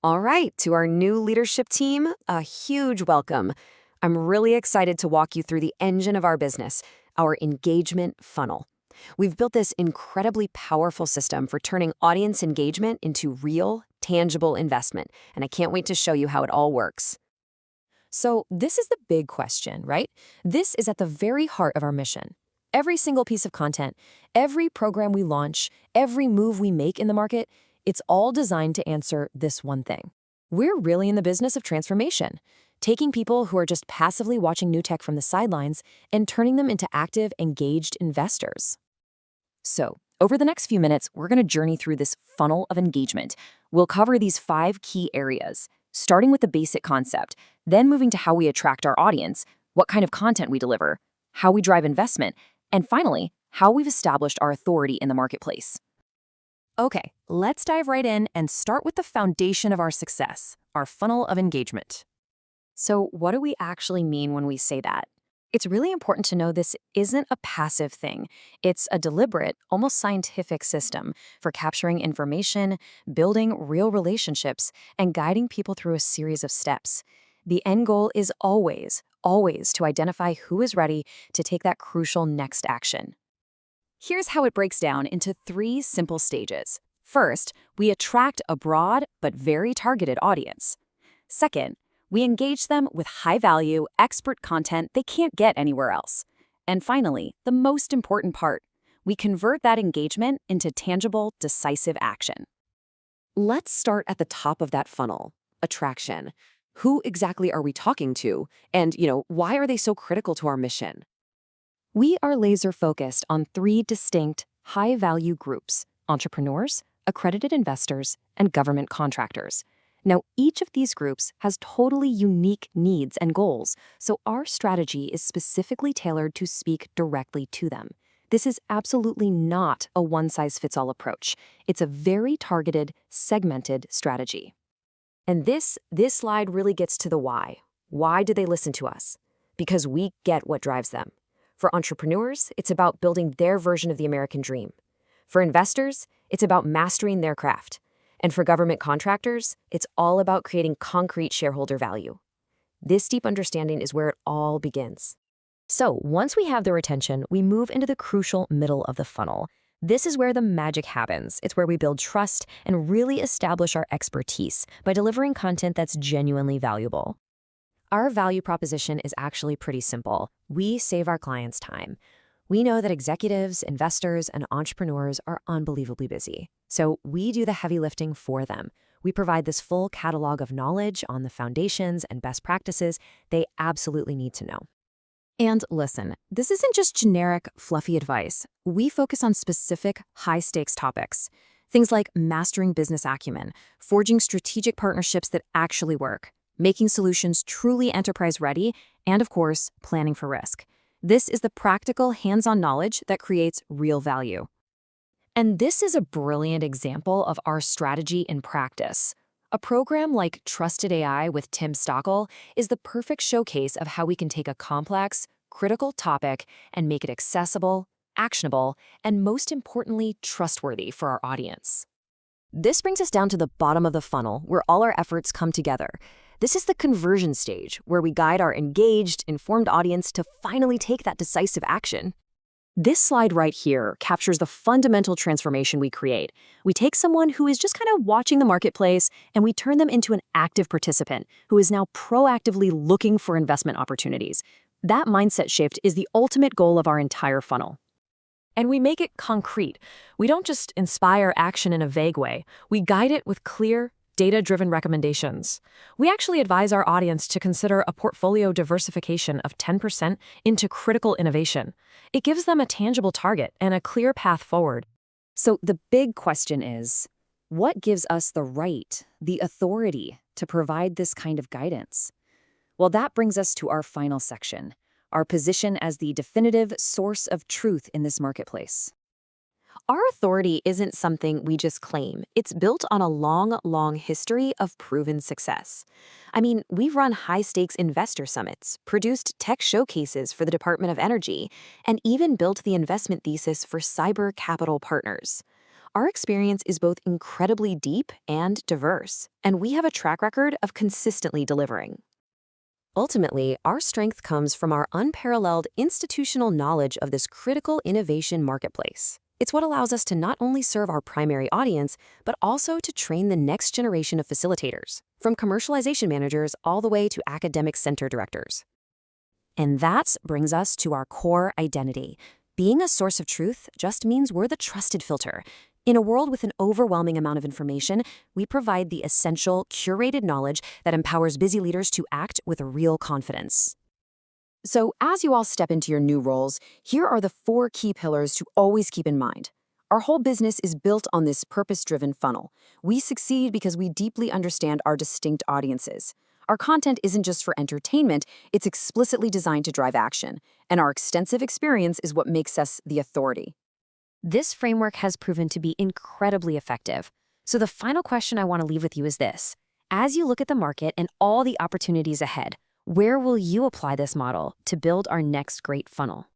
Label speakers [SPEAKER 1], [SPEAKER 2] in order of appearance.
[SPEAKER 1] All right, to our new leadership team, a huge welcome. I'm really excited to walk you through the engine of our business, our engagement funnel. We've built this incredibly powerful system for turning audience engagement into real, tangible investment, and I can't wait to show you how it all works.
[SPEAKER 2] So, this is the big question, right? This is at the very heart of our mission. Every single piece of content, every program we launch, every move we make in the market, it's all designed to answer this one thing. We're really in the business of transformation, taking people who are just passively watching new tech from the sidelines and turning them into active, engaged investors. So, over the next few minutes, we're going to journey through this funnel of engagement. We'll cover these 5 key areas, starting with the basic concept, then moving to how we attract our audience, what kind of content we deliver, how we drive investment, and finally, how we've established our authority in the marketplace. Okay, let's dive right in and start with the foundation of our success, our funnel of engagement.
[SPEAKER 1] So, what do we actually mean when we say that? It's really important to know this isn't a passive thing. It's a deliberate, almost scientific system for capturing information, building real relationships, and guiding people through a series of steps. The end goal is always to identify who is ready to take that crucial next action. Here's how it breaks down into 3 simple stages. First, we attract a broad but very targeted audience. Second, we engage them with high-value, expert content they can't get anywhere else. And finally, the most important part, we convert that engagement into tangible, decisive action. Let's start at the top of that funnel, attraction. Who exactly are we talking to? And, why are they so critical to our mission? We are laser-focused on 3 distinct, high-value groups: entrepreneurs, accredited investors, and government contractors. Now, each of these groups has totally unique needs and goals, so our strategy is specifically tailored to speak directly to them. This is absolutely not a one-size-fits-all approach. It's a very targeted, segmented strategy. And this slide really gets to the why. Why do they listen to us? Because we get what drives them. For entrepreneurs, it's about building their version of the American dream. For investors, it's about mastering their craft. And for government contractors, it's all about creating concrete shareholder value. This deep understanding is where it all begins. So, once we have their attention, we move into the crucial middle of the funnel. This is where the magic happens. It's where we build trust and really establish our expertise by delivering content that's genuinely valuable. Our value proposition is actually pretty simple. We save our clients time. We know that executives, investors, and entrepreneurs are unbelievably busy. So we do the heavy lifting for them. We provide this full catalog of knowledge on the foundations and best practices they absolutely need to know. And listen, this isn't just generic, fluffy advice. We focus on specific, high-stakes topics. Things like mastering business acumen, forging strategic partnerships that actually work, making solutions truly enterprise-ready, and of course, planning for risk. This is the practical, hands-on knowledge that creates real value. And this is a brilliant example of our strategy in practice. A program like Trusted AI with Tim Stockel is the perfect showcase of how we can take a complex, critical topic and make it accessible, actionable, and most importantly, trustworthy for our audience. This brings us down to the bottom of the funnel, where all our efforts come together. This is the conversion stage, where we guide our engaged, informed audience to finally take that decisive action. This slide right here captures the fundamental transformation we create. We take someone who is just kind of watching the marketplace, and we turn them into an active participant who is now proactively looking for investment opportunities. That mindset shift is the ultimate goal of our entire funnel. And we make it concrete. We don't just inspire action in a vague way. We guide it with clear, data-driven recommendations. We actually advise our audience to consider a portfolio diversification of 10% into critical innovation. It gives them a tangible target and a clear path forward. So the big question is, what gives us the right, the authority to provide this kind of guidance? Well, that brings us to our final section, our position as the definitive source of truth in this marketplace. Our authority isn't something we just claim. It's built on a long history of proven success. I mean, we've run high-stakes investor summits, produced tech showcases for the Department of Energy, and even built the investment thesis for Cyber Capital Partners. our experience is both incredibly deep and diverse, and we have a track record of consistently delivering.
[SPEAKER 2] Ultimately, our strength comes from our unparalleled institutional knowledge of this critical innovation marketplace. It's what allows us to not only serve our primary audience, but also to train the next generation of facilitators, from commercialization managers all the way to academic center directors. And that brings us to our core identity. Being a source of truth just means we're the trusted filter. In a world with an overwhelming amount of information, we provide the essential, curated knowledge that empowers busy leaders to act with real confidence.
[SPEAKER 1] So, as you all step into your new roles, here are the 4 key pillars to always keep in mind. Our whole business is built on this purpose-driven funnel. We succeed because we deeply understand our distinct audiences. Our content isn't just for entertainment, it's explicitly designed to drive action. And our extensive experience is what makes us the authority.
[SPEAKER 2] This framework has proven to be incredibly effective. So the final question I want to leave with you is this. As you look at the market and all the opportunities ahead, where will you apply this model to build our next great funnel?